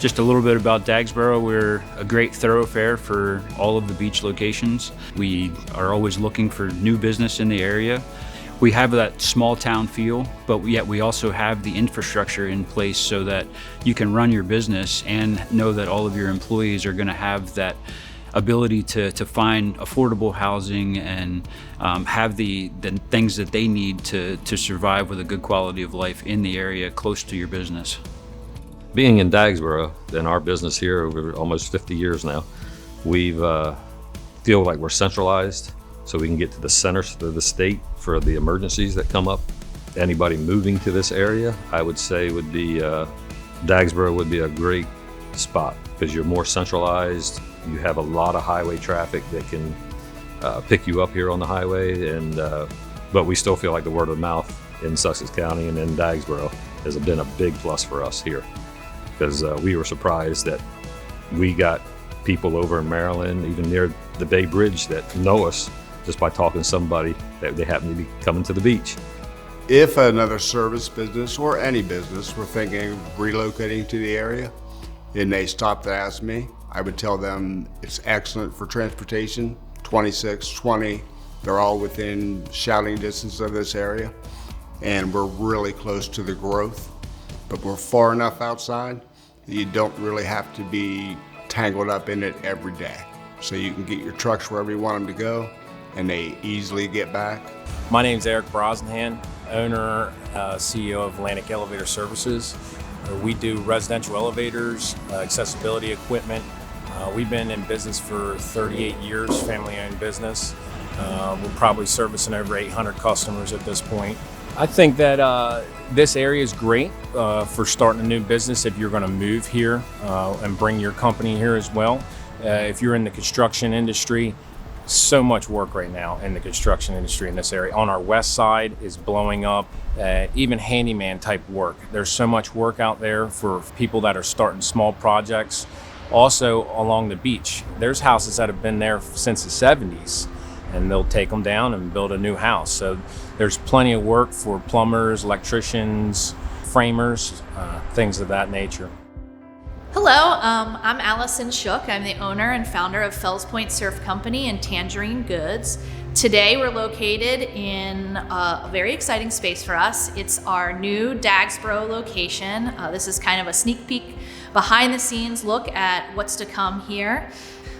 Just a little bit about Dagsboro. We're a great thoroughfare for all of the beach locations. We are always looking for new business in the area. We have that small town feel, but yet we also have the infrastructure in place so that you can run your business and know that all of your employees are going to have that ability to find affordable housing and have the things that they need to survive with a good quality of life in the area close to your business. Being in Dagsboro, in our business here over almost 50 years now, we feel like we're centralized, so we can get to the center of the state for the emergencies that come up. Anybody moving to this area, I would say would be, Dagsboro would be a great spot because you're more centralized. You have a lot of highway traffic that can pick you up here on the highway, but we still feel like the word of mouth in Sussex County and in Dagsboro has been a big plus for us here, because we were surprised that we got people over in Maryland, even near the Bay Bridge, that know us just by talking to somebody that they happen to be coming to the beach. If another service business or any business were thinking of relocating to the area and they stopped to ask me, I would tell them it's excellent for transportation, 26, 20, they're all within shouting distance of this area, and we're really close to the growth, but we're far enough outside that you don't really have to be tangled up in it every day. So you can get your trucks wherever you want them to go, and they easily get back. My name's Eric Brosnahan, owner, CEO of Atlantic Elevator Services. We do residential elevators, accessibility equipment. We've been in business for 38 years, family-owned business. We're probably servicing over 800 customers at this point. I think that this area is great for starting a new business if you're going to move here and bring your company here as well. If you're in the construction industry, so much work right now in the construction industry in this area. On our west side is blowing up, even handyman type work. There's so much work out there for people that are starting small projects. Also along the beach, there's houses that have been there since the 70s, and they'll take them down and build a new house. So there's plenty of work for plumbers, electricians, framers, things of that nature. Hello, I'm Allison Shook. I'm the owner and founder of Fells Point Surf Company and Tangerine Goods. Today we're located in a very exciting space for us. It's our new Dagsboro location. This is kind of a sneak peek behind the scenes look at what's to come here.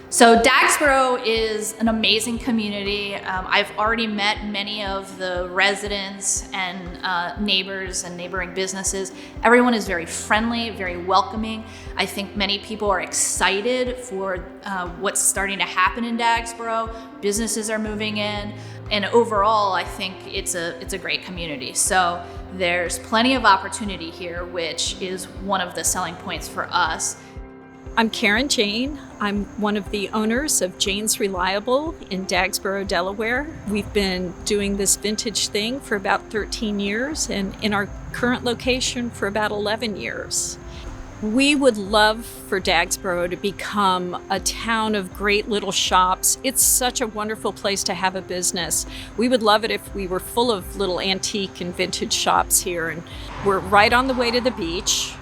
So Dagsboro is an amazing community. I've already met many of the residents and neighbors and neighboring businesses. Everyone is very friendly, very welcoming. I think many people are excited for what's starting to happen in Dagsboro. Businesses are moving in, and overall, I think it's a great community. So there's plenty of opportunity here, which is one of the selling points for us. I'm Karen Jane. I'm one of the owners of Jane's Reliable in Dagsboro, Delaware. We've been doing this vintage thing for about 13 years and in our current location for about 11 years. We would love for Dagsboro to become a town of great little shops. It's such a wonderful place to have a business. We would love it if we were full of little antique and vintage shops here. And we're right on the way to the beach.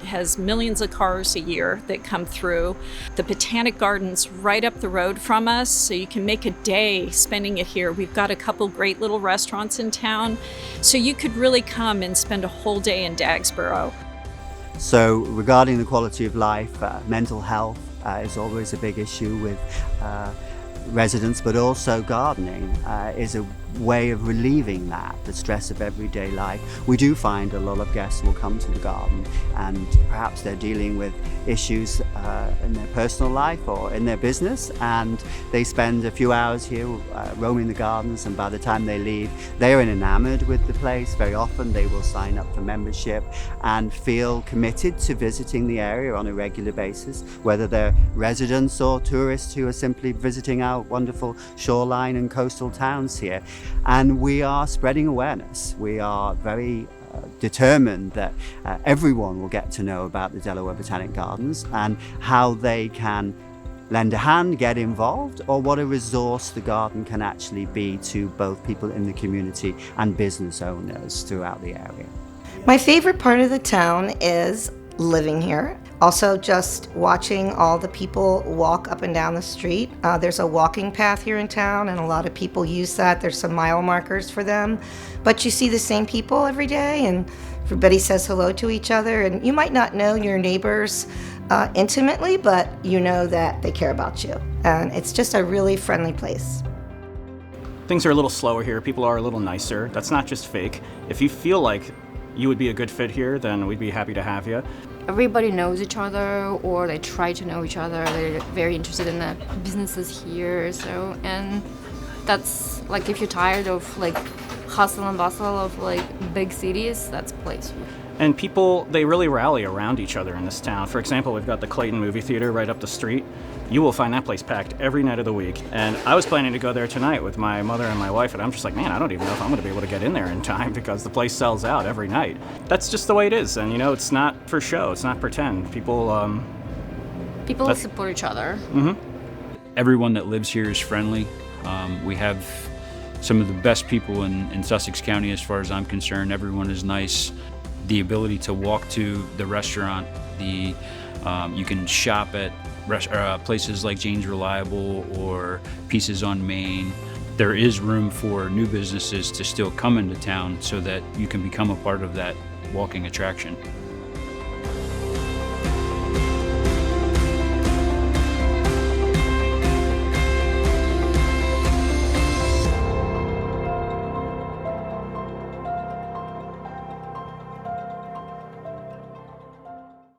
Has millions of cars a year that come through. The Botanic Garden's right up the road from us, so you can make a day spending it here. We've got a couple great little restaurants in town, so you could really come and spend a whole day in Dagsboro. So regarding the quality of life, mental health is always a big issue with residents, but also gardening is a way of relieving that, the stress of everyday life. We do find a lot of guests will come to the garden and perhaps they're dealing with issues in their personal life or in their business, and they spend a few hours here roaming the gardens, and by the time they leave, they are enamored with the place. Very often they will sign up for membership and feel committed to visiting the area on a regular basis, whether they're residents or tourists who are simply visiting our wonderful shoreline and coastal towns here. And we are spreading awareness. We are very determined that everyone will get to know about the Delaware Botanic Gardens and how they can lend a hand, get involved, or what a resource the garden can actually be to both people in the community and business owners throughout the area. My favorite part of the town is living here. Also, just watching all the people walk up and down the street. There's a walking path here in town, and a lot of people use that. There's some mile markers for them. But you see the same people every day, and everybody says hello to each other. And you might not know your neighbors intimately, but you know that they care about you. And it's just a really friendly place. Things are a little slower here. People are a little nicer. That's not just fake. If you feel like you would be a good fit here, then we'd be happy to have you. Everybody knows each other, or they try to know each other. They're very interested in the businesses here. So, and that's like, if you're tired of like hustle and bustle of like big cities, that's a place. And people, they really rally around each other in this town. For example, we've got the Clayton movie theater right up the street. You will find that place packed every night of the week. And I was planning to go there tonight with my mother and my wife, and I'm just like, man, I don't even know if I'm gonna be able to get in there in time because the place sells out every night. That's just the way it is, and you know, it's not for show, it's not pretend. People support each other. Everyone that lives here is friendly. We have some of the best people in Sussex County as far as I'm concerned. Everyone is nice. The ability to walk to the restaurant, you can shop at places like Jane's Reliable or Pieces on Main. There is room for new businesses to still come into town so that you can become a part of that walking attraction.